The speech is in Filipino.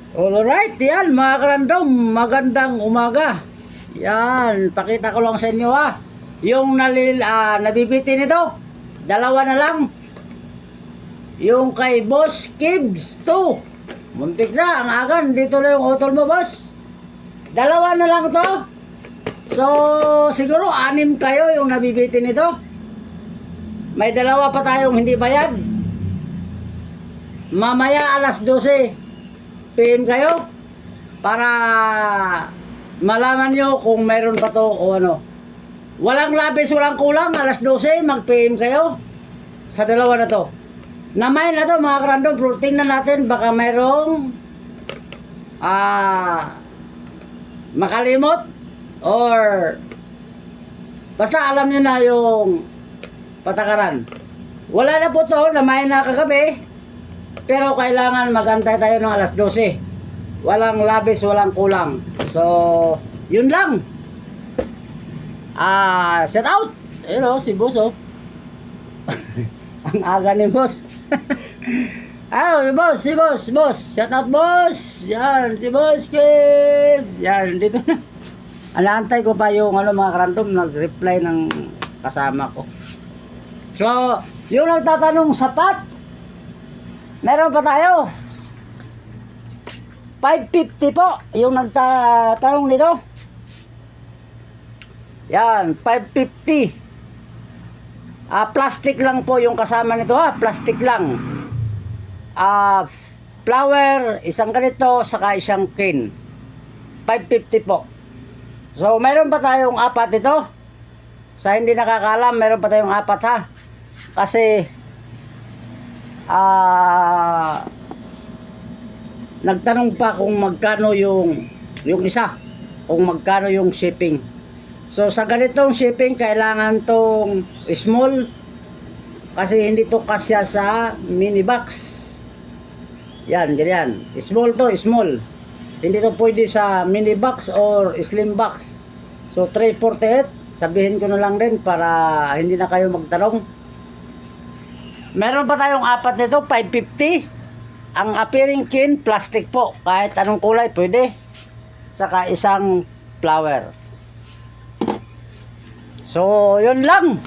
Alright, yan mga karandom, magandang umaga. Yan, pakita ko lang sa inyo ha. Yung nabibiti nito, dalawa na lang. Yung kay Boss Kibbs 2. Muntik na, ang agan, dito na yung utol mo, boss. Dalawa na lang to. So, siguro 6 kayo yung nabibiti nito. May dalawa pa tayong hindi bayad. Mamaya alas 12 PM kayo para malaman nyo kung mayroon pa to o ano. Walang labis, walang kulang. Alas 12 mag-PM kayo sa dalawa na to. Namay na to mga karandom, pero tingnan natin baka mayroong makalimot or basta alam nyo na yung patakaran. Wala na po to, namay na kagabi. Pero kailangan magantay tayo ng alas 12. Walang labis, walang kulang. So, yun lang. Shout out. Hello, si boss oh. Ang aga ni boss. Si boss. Shout out boss. Yan, si boss Kim. Yan, dito na. Anaantay ko pa yung mga karandom nag-reply ng kasama ko. So, yung nagtatanong sapat, meron pa tayo. 550 po yung nagtatanong nito. Yan, 550. Plastic lang po yung kasama nito ha, plastic lang. Flower, isang ganito, saka isang kin. 550 po. So, meron pa tayong 4 ito. Sa hindi nakakaalam, meron pa tayong 4 ha. Kasi nagtanong pa kung magkano yung isa, kung magkano yung shipping. So sa ganitong shipping kailangan tong small kasi hindi to kasya sa mini box. Yan, ganyan. Small to, small. Hindi to pwede sa mini box or slim box. So 348, sabihin ko na lang din para hindi na kayo magtanong. Meron pa tayong 4 nito, 550. Ang appearing kin, plastic po. Kahit anong kulay, pwede. Saka isang flower. So, yun lang.